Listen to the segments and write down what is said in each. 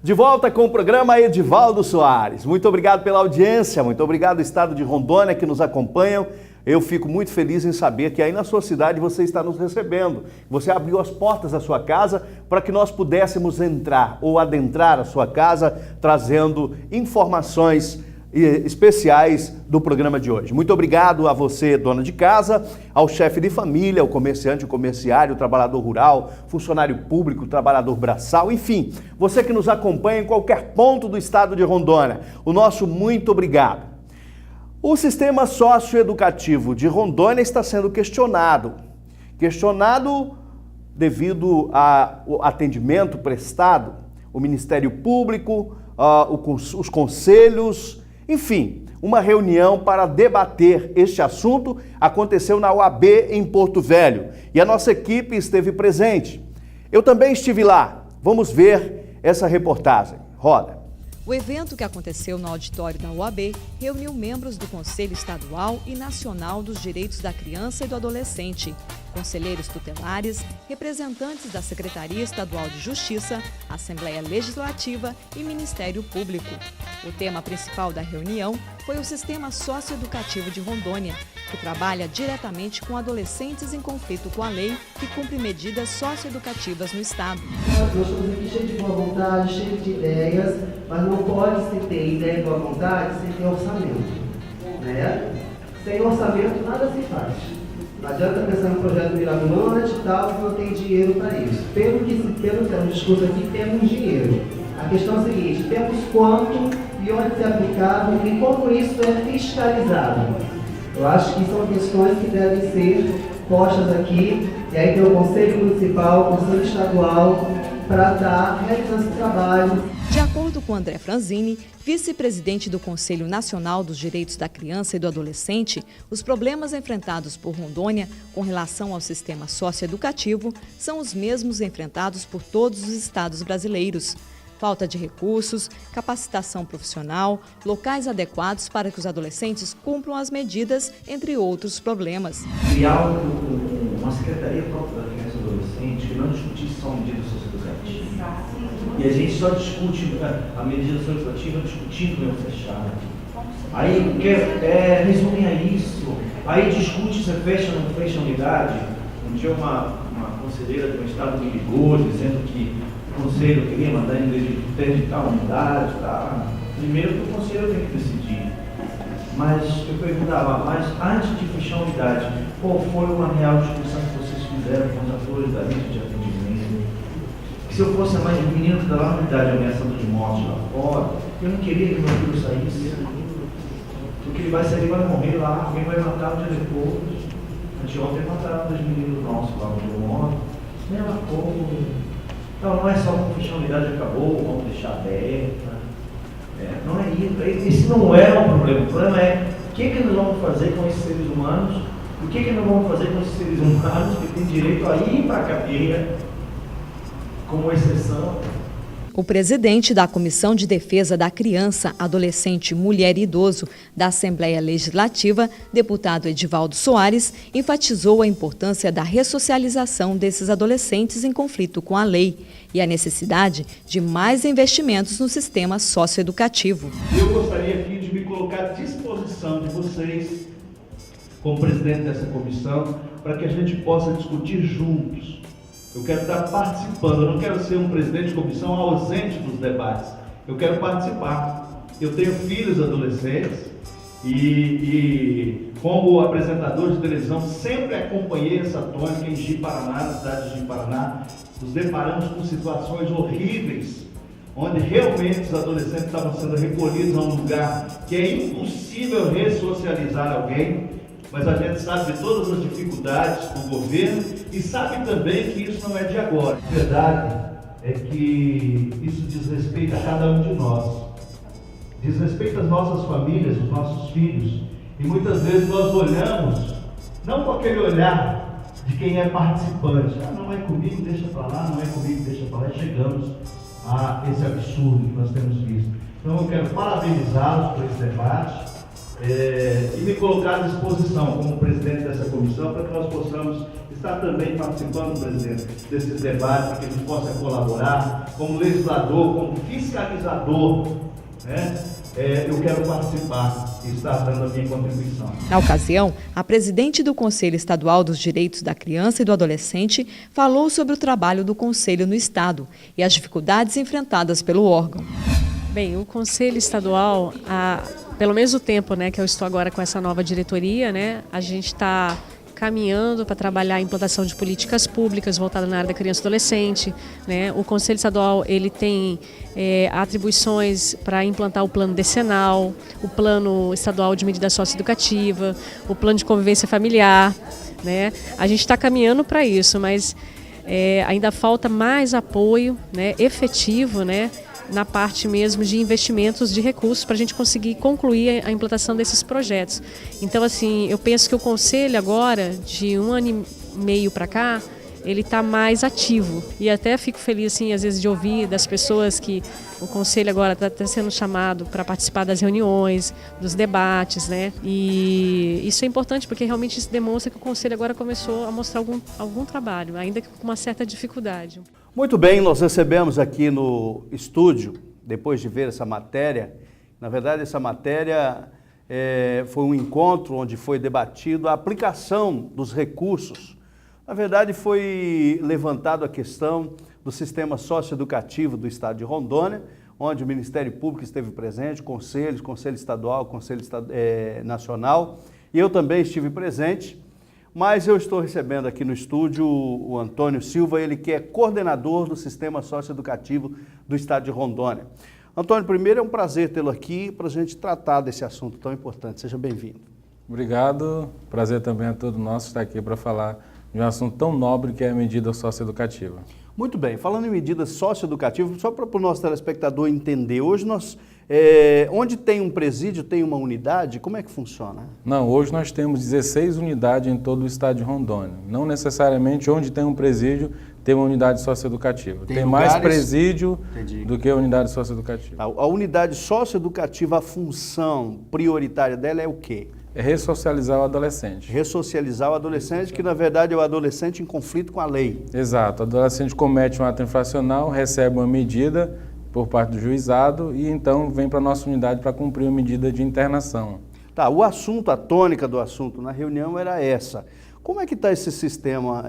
De volta com o programa Edivaldo Soares. Muito obrigado pela audiência, muito obrigado ao estado de Rondônia que nos acompanham. Eu fico muito feliz em saber que aí na sua cidade você está nos recebendo. Você abriu as portas da sua casa para que nós pudéssemos entrar ou adentrar a sua casa trazendo informações especiais do programa de hoje. Muito obrigado a você, dona de casa, ao chefe de família, ao comerciante, o comerciário, o trabalhador rural, funcionário público, trabalhador braçal, enfim, você que nos acompanha em qualquer ponto do estado de Rondônia. O nosso muito obrigado. O sistema socioeducativo de Rondônia está sendo questionado devido ao atendimento prestado, o Ministério Público, os conselhos, enfim, uma reunião para debater este assunto aconteceu na UAB em Porto Velho e a nossa equipe esteve presente. Eu também estive lá. Vamos ver essa reportagem. Roda. O evento, que aconteceu no auditório da UAB, reuniu membros do Conselho Estadual e Nacional dos Direitos da Criança e do Adolescente, conselheiros tutelares, representantes da Secretaria Estadual de Justiça, Assembleia Legislativa e Ministério Público. O tema principal da reunião foi o Sistema Socioeducativo de Rondônia, que trabalha diretamente com adolescentes em conflito com a lei que cumpre medidas socioeducativas no Estado. Nós estamos aqui cheios de boa vontade, cheios de ideias, mas não pode se ter ideia e boa vontade sem ter orçamento. Né? Sem orçamento nada se faz. Não adianta pensar em um projeto mirabolante e tal, que não tem dinheiro para isso. Pelo que temos discurso aqui, temos dinheiro. A questão é a seguinte, temos quanto e onde se aplicado e como isso é fiscalizado. Eu acho que são questões que devem ser postas aqui, e aí tem o Conselho Municipal, o Conselho Estadual, para estar realizando esse trabalho. De acordo com André Franzini, vice-presidente do Conselho Nacional dos Direitos da Criança e do Adolescente, os problemas enfrentados por Rondônia com relação ao sistema socioeducativo são os mesmos enfrentados por todos os estados brasileiros. Falta de recursos, capacitação profissional, locais adequados para que os adolescentes cumpram as medidas, entre outros problemas. Criar uma secretaria própria da criança e do adolescente que não discutisse só medidas socioeducativas. E a gente só discute a medida socioeducativa discutindo meu fechado. Aí resumir a isso, aí discute se fecha ou não fecha a unidade. Um dia uma conselheira do estado me ligou dizendo que o conselho queria mandar interditar a unidade, tá? Primeiro que o conselho tem que decidir. Mas eu perguntava, mas antes de fechar a unidade, qual foi uma real discussão que vocês fizeram com os atores da lista de atendimento? Que se eu fosse a mãe de um menino que está lá na unidade ameaçando de morte lá fora, eu não queria que meu filho saísse. Porque ele vai sair e vai morrer lá, alguém vai matar um dia depois. Anteontem mataram 2 meninos nossos lá onde eu moro. Mesma coisa. Então não é só vamos fechar a unidade e acabou, vamos deixar aberta. Não é isso. Esse não é o problema. O problema é o que nós vamos fazer com esses seres humanos, o que nós vamos fazer com esses seres humanos que têm direito a ir para a cadeia como exceção. O presidente da Comissão de Defesa da Criança, Adolescente, Mulher e Idoso da Assembleia Legislativa, deputado Edivaldo Soares, enfatizou a importância da ressocialização desses adolescentes em conflito com a lei e a necessidade de mais investimentos no sistema socioeducativo. Eu gostaria aqui de me colocar à disposição de vocês, como presidente dessa comissão, para que a gente possa discutir juntos. Eu quero estar participando, eu não quero ser um presidente de comissão ausente dos debates. Eu quero participar. Eu tenho filhos adolescentes e como apresentador de televisão, sempre acompanhei essa tônica em Ji-Paraná, na cidade de Ji-Paraná. Nos deparamos com situações horríveis, onde realmente os adolescentes estavam sendo recolhidos a um lugar que é impossível ressocializar alguém. Mas a gente sabe de todas as dificuldades do governo e sabe também que isso não é de agora. A verdade é que isso diz respeito a cada um de nós. Diz respeito às nossas famílias, aos nossos filhos. E muitas vezes nós olhamos, não com aquele olhar de quem é participante. Não é comigo, deixa para lá, não é comigo, deixa para lá. E chegamos a esse absurdo que nós temos visto. Então eu quero parabenizá-los por esse debate. e me colocar à disposição como presidente dessa comissão para que nós possamos estar também participando, presidente, desses debates, para que a gente possa colaborar como legislador, como fiscalizador, né? Eu quero participar e estar dando a minha contribuição. Na ocasião, a presidente do Conselho Estadual dos Direitos da Criança e do Adolescente falou sobre o trabalho do Conselho no Estado e as dificuldades enfrentadas pelo órgão. Bem, o Conselho Estadual, pelo mesmo tempo, né, que eu estou agora com essa nova diretoria, né, a gente está caminhando para trabalhar a implantação de políticas públicas voltadas na área da criança e adolescente, né? O Conselho Estadual ele tem atribuições para implantar o plano decenal, o plano estadual de medida socioeducativa, o plano de convivência familiar, né? A gente está caminhando para isso, mas ainda falta mais apoio, né, efetivo, né, na parte mesmo de investimentos de recursos para a gente conseguir concluir a implantação desses projetos. Então, assim, eu penso que o Conselho agora, de 1 ano e meio para cá, ele está mais ativo. E até fico feliz, assim, às vezes, de ouvir das pessoas que o Conselho agora está sendo chamado para participar das reuniões, dos debates, né? E isso é importante porque realmente isso demonstra que o Conselho agora começou a mostrar algum trabalho, ainda que com uma certa dificuldade. Muito bem, nós recebemos aqui no estúdio, depois de ver essa matéria, na verdade essa matéria foi um encontro onde foi debatido a aplicação dos recursos. Na verdade foi levantada a questão do sistema socioeducativo do Estado de Rondônia, onde o Ministério Público esteve presente, conselhos, Conselho Estadual, Conselho Nacional, e eu também estive presente. Mas eu estou recebendo aqui no estúdio o Antônio Silva, ele que é coordenador do Sistema Socioeducativo do Estado de Rondônia. Antônio, primeiro é um prazer tê-lo aqui para a gente tratar desse assunto tão importante. Seja bem-vindo. Obrigado, prazer também é todo nosso estar aqui para falar de um assunto tão nobre que é a medida socioeducativa. Muito bem, falando em medidas socioeducativas, só para o nosso telespectador entender, hoje nós, onde tem um presídio, tem uma unidade, como é que funciona? Não, hoje nós temos 16 unidades em todo o estado de Rondônia. Não necessariamente onde tem um presídio tem uma unidade socioeducativa. Tem mais presídio do que a unidade socioeducativa. A unidade socioeducativa, a função prioritária dela é o quê? É ressocializar o adolescente. Ressocializar o adolescente, que na verdade é o adolescente em conflito com a lei. Exato. O adolescente comete um ato infracional, recebe uma medida por parte do juizado e então vem para a nossa unidade para cumprir a medida de internação. Tá, o assunto, a tônica do assunto na reunião era essa. Como é que está esse sistema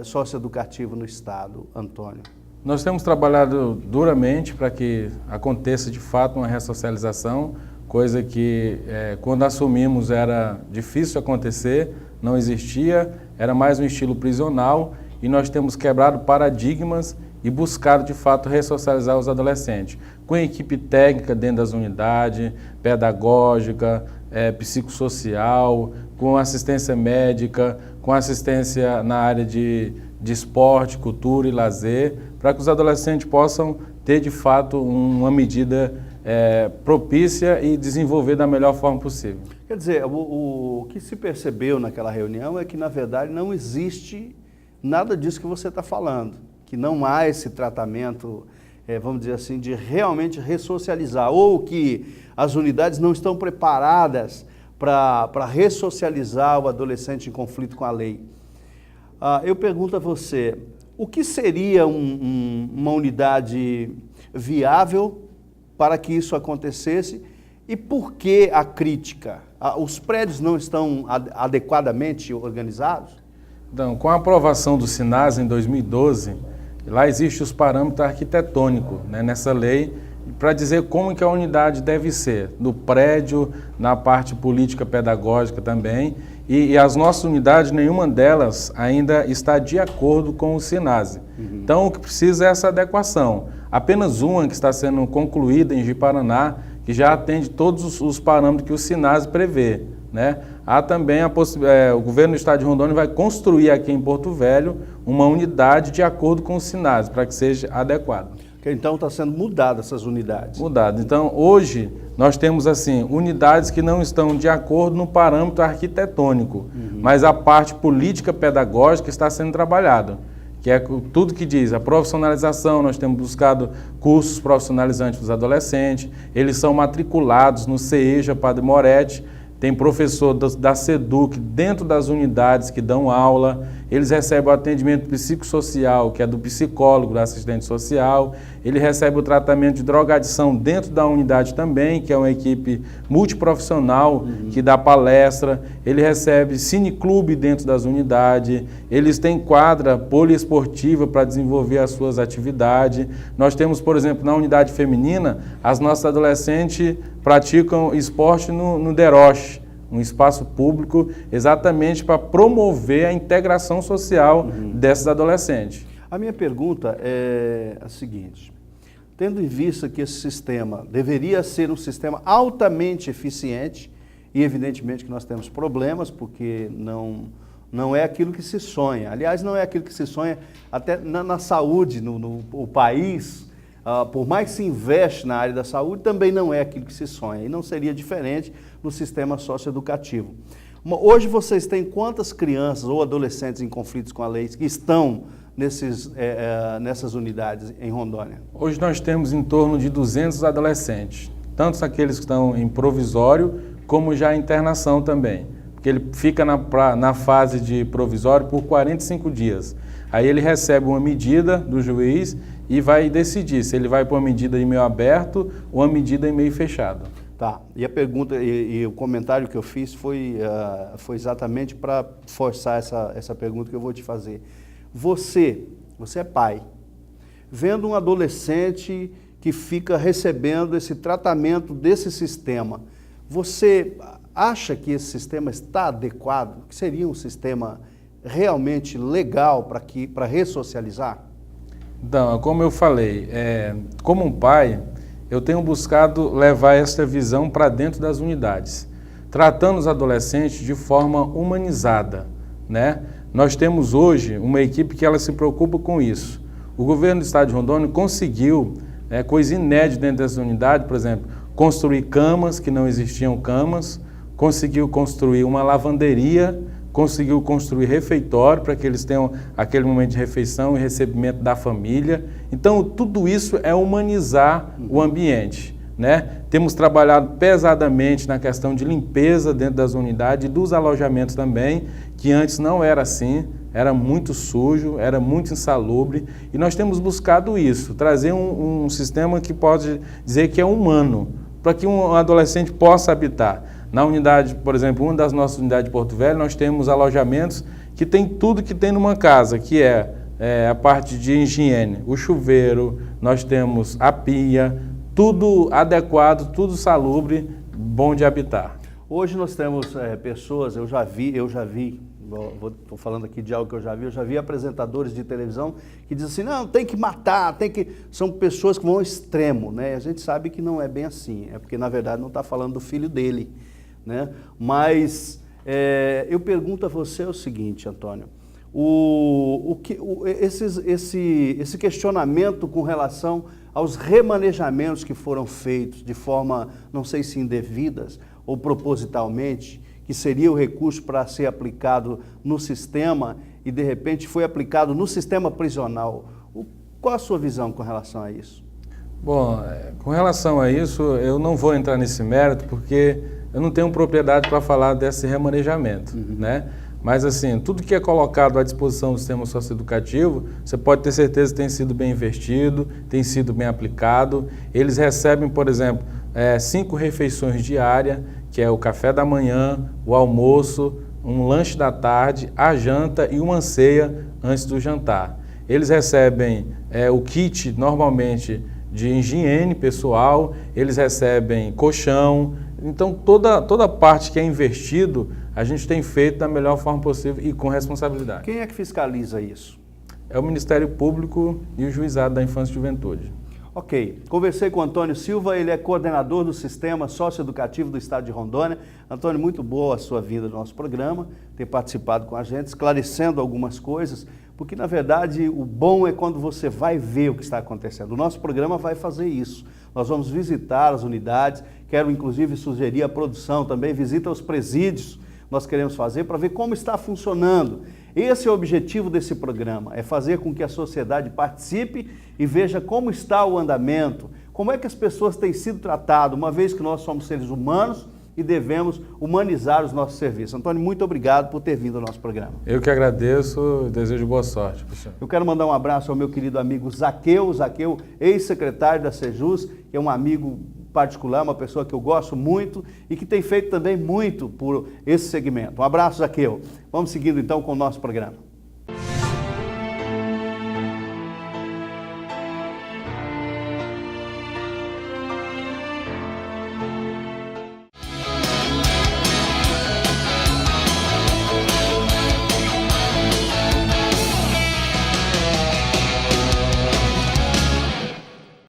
socioeducativo no Estado, Antônio? Nós temos trabalhado duramente para que aconteça de fato uma ressocialização, coisa que quando assumimos era difícil acontecer, não existia, era mais um estilo prisional e nós temos quebrado paradigmas e buscado de fato ressocializar os adolescentes, com equipe técnica dentro das unidades, pedagógica, psicossocial, com assistência médica, com assistência na área de esporte, cultura e lazer, para que os adolescentes possam ter de fato uma medida propícia e desenvolver da melhor forma possível. Quer dizer, o que se percebeu naquela reunião é que, na verdade, não existe nada disso que você está falando, que não há esse tratamento, vamos dizer assim, de realmente ressocializar, ou que as unidades não estão preparadas para ressocializar o adolescente em conflito com a lei. Eu pergunto a você, o que seria uma unidade viável para que isso acontecesse e por que a crítica? Os prédios não estão adequadamente organizados? Então, com a aprovação do SINASE em 2012, lá existem os parâmetros arquitetônicos, né, nessa lei, para dizer como que a unidade deve ser, no prédio, na parte política pedagógica também, e as nossas unidades, nenhuma delas ainda está de acordo com o SINASE. Então, o que precisa é essa adequação. Apenas uma que está sendo concluída em Ji-Paraná, que já atende todos os parâmetros que o SINASE prevê, né? Há também o governo do estado de Rondônia vai construir aqui em Porto Velho uma unidade de acordo com o SINASE, para que seja adequado. Então está sendo mudada essas unidades. Mudado. Então hoje nós temos assim unidades que não estão de acordo no parâmetro arquitetônico, mas a parte política pedagógica está sendo trabalhada, que é tudo que diz a profissionalização. Nós temos buscado cursos profissionalizantes para os adolescentes, eles são matriculados no CEJA Padre Moretti, tem professor da SEDUC dentro das unidades que dão aula, eles recebem o atendimento psicossocial, que é do psicólogo, do assistente social, ele recebe o tratamento de drogadição dentro da unidade também, que é uma equipe multiprofissional que dá palestra, ele recebe cineclube dentro das unidades, eles têm quadra poliesportiva para desenvolver as suas atividades. Nós temos, por exemplo, na unidade feminina, as nossas adolescentes praticam esporte no DEROCHE, um espaço público exatamente para promover a integração social dessas adolescentes. A minha pergunta é a seguinte: tendo em vista que esse sistema deveria ser um sistema altamente eficiente, e evidentemente que nós temos problemas, porque não é aquilo que se sonha. Aliás, não é aquilo que se sonha até na saúde, no país, por mais que se investe na área da saúde, também não é aquilo que se sonha. E não seria diferente no sistema socioeducativo. Hoje vocês têm quantas crianças ou adolescentes em conflitos com a lei que estão nessas unidades em Rondônia? Hoje nós temos em torno de 200 adolescentes, tanto aqueles que estão em provisório, como já em internação também, porque ele fica na fase de provisório por 45 dias. Aí ele recebe uma medida do juiz e vai decidir se ele vai para uma medida em meio aberto ou uma medida em meio fechado. Tá, e a pergunta e o comentário que eu fiz foi exatamente para forçar essa pergunta que eu vou te fazer. Você é pai, vendo um adolescente que fica recebendo esse tratamento desse sistema, você acha que esse sistema está adequado? Que seria um sistema realmente legal para ressocializar? Então, como eu falei, como um pai, eu tenho buscado levar essa visão para dentro das unidades, tratando os adolescentes de forma humanizada, né? Nós temos hoje uma equipe que ela se preocupa com isso. O governo do estado de Rondônia conseguiu, coisa inédita dentro dessa unidade, por exemplo, construir camas que não existiam camas, conseguiu construir uma lavanderia, conseguiu construir refeitório para que eles tenham aquele momento de refeição e recebimento da família. Então, tudo isso é humanizar o ambiente, né? Temos trabalhado pesadamente na questão de limpeza dentro das unidades e dos alojamentos também, que antes não era assim, era muito sujo, era muito insalubre, e nós temos buscado isso, trazer um sistema que pode dizer que é humano, para que um adolescente possa habitar. Na unidade, por exemplo, uma das nossas unidades de Porto Velho, nós temos alojamentos que tem tudo que tem numa casa, que é a parte de higiene, o chuveiro, nós temos a pia, tudo adequado, tudo salubre, bom de habitar. Hoje nós temos pessoas, eu já vi, estou falando aqui de algo que eu já vi apresentadores de televisão que dizem assim, não, tem que matar, são pessoas que vão ao extremo, né? A gente sabe que não é bem assim, é porque na verdade não está falando do filho dele, né? Mas eu pergunto a você o seguinte, Antônio, esse questionamento com relação aos remanejamentos que foram feitos de forma, não sei se indevidas ou propositalmente, que seria o recurso para ser aplicado no sistema e de repente foi aplicado no sistema prisional. Qual a sua visão com relação a isso? Bom, com relação a isso, eu não vou entrar nesse mérito porque eu não tenho propriedade para falar desse remanejamento, né? Mas assim, tudo que é colocado à disposição do sistema socioeducativo, você pode ter certeza que tem sido bem investido, tem sido bem aplicado. Eles recebem, por exemplo, 5 refeições diárias, que é o café da manhã, o almoço, um lanche da tarde, a janta e uma ceia antes do jantar. Eles recebem o kit, normalmente, de higiene pessoal, eles recebem colchão. Então, toda parte que é investido, a gente tem feito da melhor forma possível e com responsabilidade. Quem é que fiscaliza isso? É o Ministério Público e o Juizado da Infância e Juventude. Ok. Conversei com o Antônio Silva, ele é coordenador do Sistema Socioeducativo do Estado de Rondônia. Antônio, muito boa a sua vinda no nosso programa, ter participado com a gente, esclarecendo algumas coisas, porque, na verdade, o bom é quando você vai ver o que está acontecendo. O nosso programa vai fazer isso. Nós vamos visitar as unidades, quero, inclusive, sugerir a produção também, visita os presídios, nós queremos fazer para ver como está funcionando. Esse é o objetivo desse programa, é fazer com que a sociedade participe e veja como está o andamento, como é que as pessoas têm sido tratadas, uma vez que nós somos seres humanos e devemos humanizar os nossos serviços. Antônio, muito obrigado por ter vindo ao nosso programa. Eu que agradeço e desejo boa sorte, professor. Eu quero mandar um abraço ao meu querido amigo Zaqueu, ex-secretário da Sejus, que é um amigo particular, uma pessoa que eu gosto muito e que tem feito também muito por esse segmento. Um abraço, Zaqueu. Vamos seguindo então com o nosso programa.